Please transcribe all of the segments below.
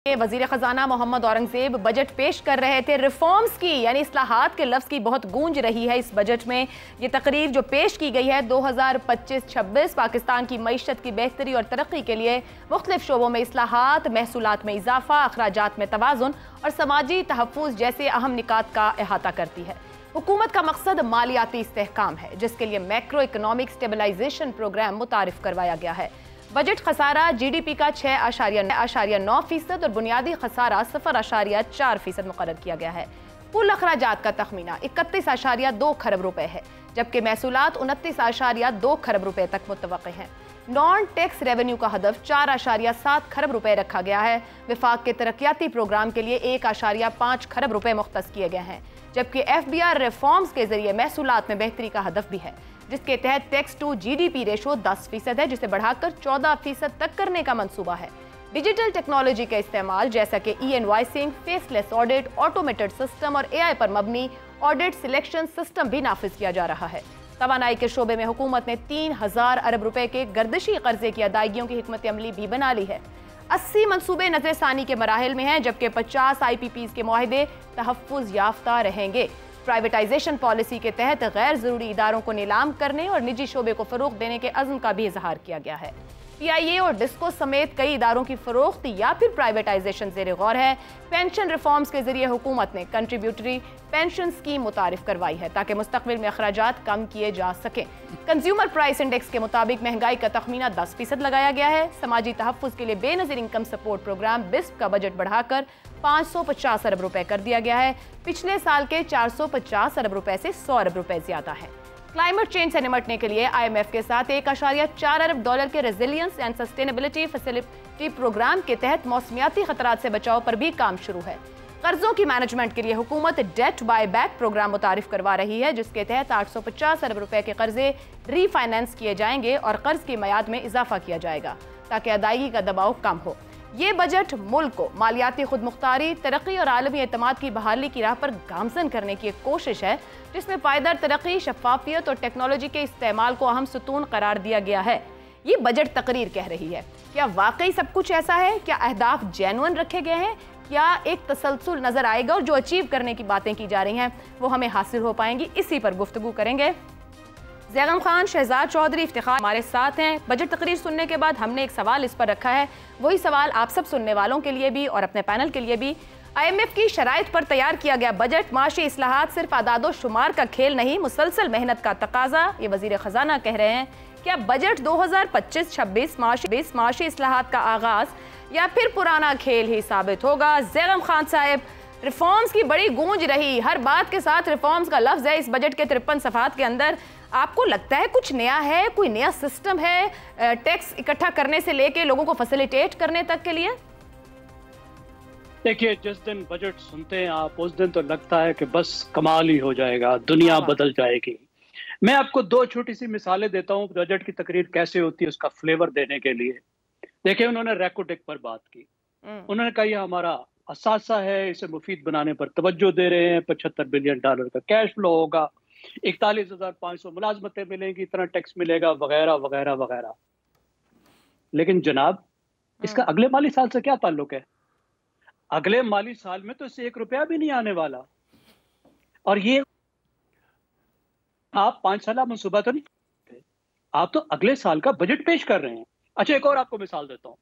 वजीर खजाना मोहम्मद औरंगजेब बजट पेश कर रहे थे। रिफॉर्म्स की यानी इस्लाहात के लफ्ज़ की बहुत गूंज रही है इस बजट में। ये तकरीर जो पेश की गई है 2025-26 पाकिस्तान की मईशत की बेहतरी और तरक्की के लिए मुख्तलिफ शोबों में इस्लाहात, महसूलात में इजाफा, अखराजात में तवाज़ुन और समाजी तहफ़्फ़ुज़ जैसे अहम निकात का अहाता करती है। हुकूमत का मकसद मालियाती इस्तेहकाम है, जिसके लिए मैक्रो इकनॉमिक स्टेबलाइजेशन प्रोग्राम मुतारिफ करवाया गया है। बजट खसारा जीडीपी का 6.9% और बुनियादी खसारा 0.4% मुकर्रर किया गया है। कुल अखराजात का तखमीना 31.2 खरब रुपए है, जबकि महसूलात 29.2 खरब रुपए तक मुतवक्के हैं। नॉन टैक्स रेवेन्यू का हदफ 4.7 खरब रुपए रखा गया है। विफाक के तरक्याती प्रोग्राम के लिए 1.5 खरब रुपए मुख्तस किए गए हैं, जबकि FBR रिफॉर्म्स के जरिए महसूलात में बेहतरी का हदफ भी है, जिसके तहत टैक्स टू GDP रेशो 10% है, जिसे बढ़ाकर 14% तक करने का मंसूबा है। डिजिटल टेक्नोलॉजी का इस्तेमाल जैसा कि E-इनवॉइसिंग, फेसलेस ऑडिट, ऑटोमेटेड सिस्टम और AI पर मबनी ऑडिट सिलेक्शन सिस्टम भी नाफिज किया जा रहा है। तवानाई के शोबे में हुकूमत ने 3000 अरब रुपए के गर्दिशी कर्जे की अदायगियों की हिकमत अमली भी बना ली है। 80 मनसूबे नजरसानी के मराहिल में हैं, जबकि 50 IPPs के मुआहदे तहफ़्फ़ुज़ याफ्ता रहेंगे। प्राइवेटाइजेशन पॉलिसी के तहत गैर जरूरी इदारों को नीलाम करने और निजी शोबे को फरोग देने के अज़्म का भी इजहार किया गया है। PIA और डिस्को समेत कई इदारों की फरोख्त या फिर प्राइवेटाइजेशन ज़ेर गौर है। पेंशन रिफॉर्म्स के जरिए हुकूमत ने कंट्रीब्यूटरी पेंशन स्कीम मुतारिफ करवाई है, ताकि मुस्तकबिल में अखराजात कम किए जा सकें। कंज्यूमर प्राइस इंडेक्स के मुताबिक महंगाई का तखमीना 10% लगाया गया है। समाजी तहफ़्फ़ुज़ के लिए Benazir income support programme BISP का बजट बढ़ाकर 550 अरब रुपए कर दिया गया है। पिछले साल के 450 अरब रुपए से 100 अरब रुपए ज्यादा है। क्लाइमेट चेंज से निपटने के लिए IMF के साथ $1.4 अरब के resilience and sustainability facility programme के तहत मौसमियाती खतरात से बचाव पर भी काम शुरू है। कर्जों की मैनेजमेंट के लिए हुकूमत डेट बाय बैक प्रोग्राम मुतारिफ करवा रही है, जिसके तहत 850 अरब रुपए के कर्जे रीफाइनेंस किए जाएंगे और कर्ज की मियाद में इजाफा किया जाएगा, ताकि अदायगी का दबाव कम हो। ये बजट मुल्क को मालियाती खुद मुख्तारी, तरक्की और आलमी एतमाद की बहाली की राह पर गामजन करने की एक कोशिश है, जिसमें पायदार तरक्की, शफाफियत और टेक्नोलॉजी के इस्तेमाल को अहम सुतून करार दिया गया है। ये बजट तकरीर कह रही है, क्या वाकई सब कुछ ऐसा है? क्या अहदाफ जेन्युइन रखे गए हैं? क्या एक तसलसल नजर आएगा और जो अचीव करने की बातें की जा रही हैं वो हमें हासिल हो पाएंगी? इसी पर गुफ्तगू करेंगे। ज़ैगम खान, शहजाद चौधरी, इफ्तिखार हमारे साथ हैं। बजट तकरीर सुनने के बाद हमने एक सवाल इस पर रखा है, वही सवाल आप सब सुनने वालों के लिए भी और अपने पैनल के लिए भी। IMF की शराइत पर तैयार किया गया बजट माशी इस्लाहात सिर्फ आदादो शुमार का खेल नहीं, मुसलसल मेहनत का तकाजा, ये वजीर खजाना कह रहे हैं। क्या बजट 2025-26 माशी इस्लाहात का आगाज या फिर पुराना खेल ही साबित होगा? ज़ैगम खान साहब, रिफॉर्म्स की बड़ी गूंज रही, हर बात के साथ रिफॉर्म्स का लफ्ज है इस बजट के 53 सफ़हात के अंदर। आपको लगता है कुछ नया है, कोई नया सिस्टम है टैक्स इकट्ठा करने से लेके लोगों को फैसिलिटेट करने तक के लिए? देखिए, जिस दिन बजट सुनते हैं आप, उस दिन तो लगता है कि बस कमाल ही हो जाएगा, दुनिया बदल जाएगी। मैं आपको दो छोटी सी मिसालें देता हूँ बजट की तकरीर कैसे होती है उसका फ्लेवर देने के लिए। देखिए, उन्होंने रेकोटेक पर बात की। उन्होंने कहा यह हमारा असासा है, इसे मुफीद बनाने पर तवज्जो दे रहे हैं, $75 बिलियन का कैश फ्लो होगा, 41,500 मुलाजमतें मिलेंगी, इतना टैक्स मिलेगा, वगैरह वगैरह वगैरह। लेकिन जनाब, इसका अगले माली साल से क्या ताल्लुक है? अगले माली साल में तो इससे $1 भी नहीं आने वाला। और ये आप 5 साल मनसूबा तो नहीं, आप तो अगले साल का बजट पेश कर रहे हैं। अच्छा, एक और आपको मिसाल देता हूँ।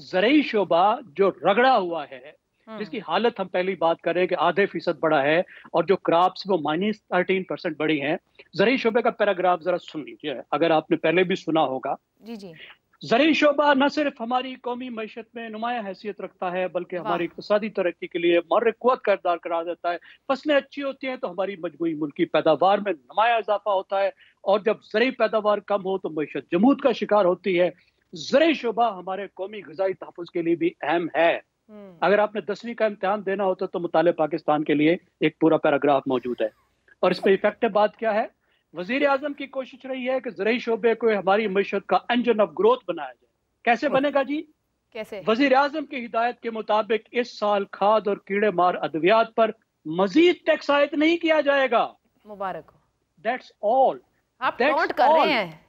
ज़रई शोबा जो रगड़ा हुआ है, जिसकी हालत हम पहली बात करें कि आधे फीसद बढ़ा है और जो क्रॉप्स वो -13% बढ़ी हैं। ज़रई शोबे का पैराग्राफ जरा सुन लीजिए, अगर आपने पहले भी सुना होगा। जी। ज़रई शोबा न सिर्फ हमारी कौमी मईशत में नुमायां हैसियत रखता है, बल्कि हमारी इक़्तिसादी तरक्की के लिए मर्र क़ुव्वत का किरदार करार देता है। फसलें अच्छी होती हैं तो हमारी मजमूई मुल्की पैदावार में नुमायां इजाफा होता है, और जब ज़रई पैदावार कम हो तो मईशत जमूद का शिकार होती है। ज़रई शोबा हमारे कौमी ग़िज़ाई तहफ़्फ़ुज़ के लिए भी अहम है। अगर आपने 10वीं का इम्तिहान देना होता तो मुताले पाकिस्तान के लिए एक पूरा पैराग्राफ मौजूद है। और इस पर इफेक्टिव बात क्या है? वजीर आजम की कोशिश रही है कि ज़रई शोबे को हमारी मईशत का इंजन ऑफ ग्रोथ बनाया जाए। कैसे बनेगा जी? कैसे? वजीर आजम की हिदायत के मुताबिक इस साल खाद और कीड़े मार अद्वियात पर मजीद टैक्स आयद नहीं किया जाएगा। मुबारक हो। That's all. आप नोट कर रहे हैं।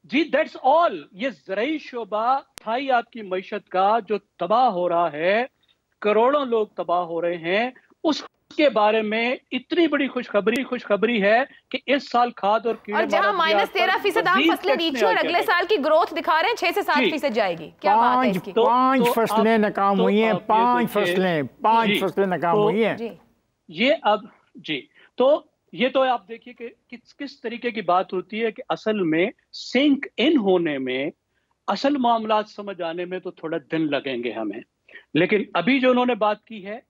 जी, दैट्स ऑल। ये ज़राई शोबा थाई आपकी मईशत का जो तबाह हो रहा है, करोड़ों लोग तबाह हो रहे हैं, उसके बारे में इतनी बड़ी खुशखबरी है कि इस साल खाद और कीड़े, और जहां -13% आम फसलें नीचे और अगले साल की ग्रोथ दिखा रहे हैं 6 से 7% जाएगी। क्या बात है इसकी? पांच फसलें नाकाम हुई हैं, पांच फसलें नाकाम हुई हैं। ये अब जी, तो ये तो आप देखिए कि किस तरीके की बात होती है कि असल में सिंक इन होने में, असल मामला समझ आने में तो थोड़ा दिन लगेंगे हमें। लेकिन अभी जो उन्होंने बात की है,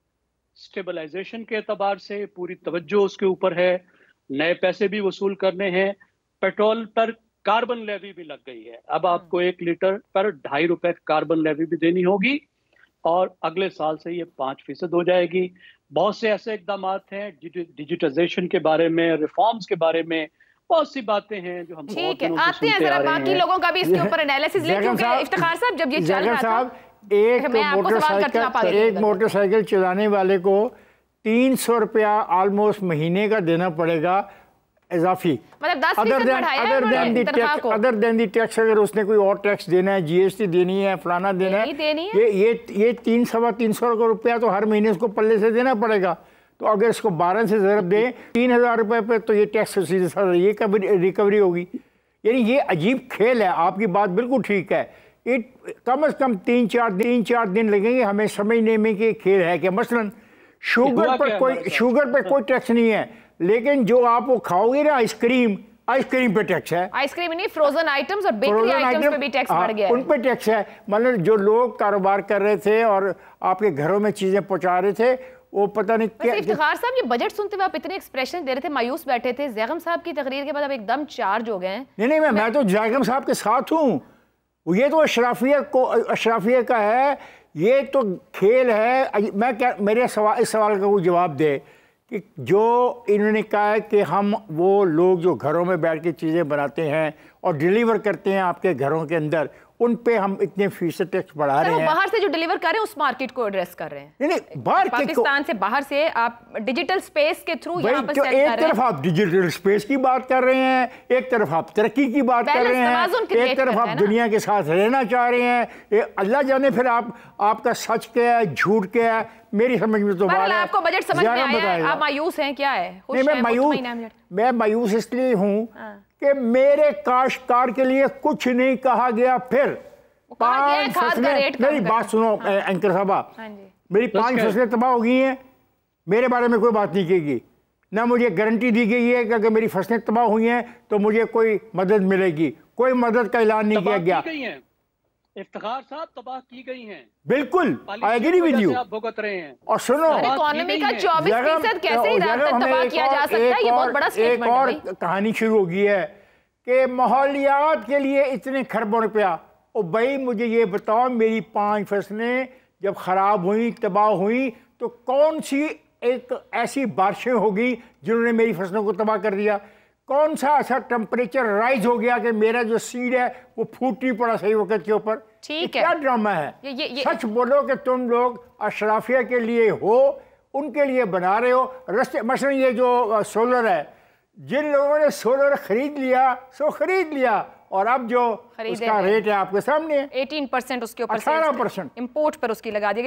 स्टेबलाइजेशन के एतबार से पूरी तवज्जो उसके ऊपर है, नए पैसे भी वसूल करने हैं, पेट्रोल पर कार्बन लेवी भी लग गई है। अब आपको 1 लीटर पर 2.5 रुपए कार्बन लेवी भी देनी होगी और अगले साल से ये 5% हो जाएगी। बहुत से ऐसे इकदाम हैं डिजिटाइजेशन के बारे में, रिफॉर्म्स के बारे में, बहुत सी बातें हैं जो हम ठीक है, आते हैं जरा बाकी लोगों का भी इसके ऊपर एनालिसिस लें, क्योंकि इफ्तिखार साहब जब ये चल रहा था एक मोटरसाइकिल चलाने वाले को 300 रुपया ऑलमोस्ट महीने का देना पड़ेगा इजाफी, मतलब 10% बढ़ाया है उन्होंने तनख्वाह को। अदर देन दी टैक्स, अगर उसने कोई और टैक्स देना है, जीएसटी देनी है, फलाना देना है, ये 300 रुपया तो हर महीने उसको पल्ले से देना पड़ेगा। तो अगर इसको 12 से ज़रब दें 3000 रुपये पे, तो ये टैक्स सीधे साधे ये कब रिकवरी होगी? यानी ये अजीब खेल है। आपकी बात बिल्कुल ठीक है, कम से कम 3-4 दिन लगेंगे हमें समझने में कि खेल है कि मसलन शुगर पर कोई टैक्स नहीं है, लेकिन जो आप वो खाओगे ना आइसक्रीम पे टैक्स है। आइसक्रीम नहीं, फ्रोजन आइटम्स और बेकरी आइटम्स पे भी टैक्स बढ़ गया है। उन पे टैक्स है। मतलब जो लोग कारोबार कर रहे थे और आपके घरों में चीजें पहुंचा रहे थे, वो पता नहीं क्या। इफ्तिखार साहब, ये बजट सुनते हुए आप इतने एक्सप्रेशन दे रहे थे, मायूस बैठे थे, ज़ैगम साहब की तकरीर के बाद अब एकदम चार्ज हो गए हैं। नहीं, मैं तो ज़ैगम साहब के साथ हूँ। ये तो अशराफिया का है, ये तो खेल है। मेरे इस सवाल का कोई जवाब दे कि जो इन्होंने कहा है कि हम वो लोग जो घरों में बैठ के चीज़ें बनाते हैं और डिलीवर करते हैं आपके घरों के अंदर, उन पे हम इतने फीसद टैक्स बढ़ा रहे हैं। बाहर से जो डिलीवर कर रहे हैं उस मार्केट को एड्रेस कर रहे हैं। नहीं, बाहर पाकिस्तान से बाहर से आप डिजिटल स्पेस के थ्रू यहाँ पर एक तरफ आप डिजिटल स्पेस की बात कर रहे हैं, एक तरफ आप तरक्की की बात कर रहे हैं, एक तरफ आप दुनिया के साथ रहना चाह रहे हैं। अल्लाह जाने फिर आपका सच क्या है, झूठ क्या है, मेरी समझ में तो बात है। आपको बजट समझ में आया है, आप मायूस हैं, क्या है? मैं मायूस इसलिए हूँ कि मेरे काश्तकार के लिए कुछ नहीं कहा गया। फिर 5 फसलें, मेरी बात सुनो एंकर साहबा, मेरी 5 फसलें तबाह हो गई हैं, मेरे बारे में कोई बात नहीं की गई, ना मुझे गारंटी दी गई है कि अगर मेरी फसलें तबाह हुई हैं तो मुझे कोई मदद मिलेगी। कोई मदद का ऐलान नहीं किया गया। इफ्तिखार साहब, तबाह की गई हैं, बिल्कुल, आई एग्री विद यू। आप भुगत रहे हैं। और सुनो, इकोनॉमी का 24% कैसे तबाह किया जा सकता है? ये बहुत बड़ा स्टेटमेंट है। एक और कहानी शुरू हो गई है कि माहौलियात के लिए इतने खरबों रुपया। और भाई मुझे ये बताओ, मेरी 5 फसलें जब खराब हुई, तबाह हुई, तो कौन सी एक ऐसी बारिशें होगी जिन्होंने मेरी फसलों को तबाह कर दिया? कौन सा ऐसा टेम्परेचर राइज हो गया कि मेरा जो सीड है वो फूट नहीं पड़ा सही वक्त के ऊपर? ठीक है, क्या ड्रामा है? ये सच बोलो कि तुम लोग अशराफिया के लिए हो, उनके लिए बना रहे हो रस्ते। मसलन ये जो सोलर है, जिन लोगों ने सोलर खरीद लिया सो खरीद लिया, और अब जो उसका रेट है आपके सामने 18% उसके ऊपर 18% इंपोर्ट पर उसकी लगा दी।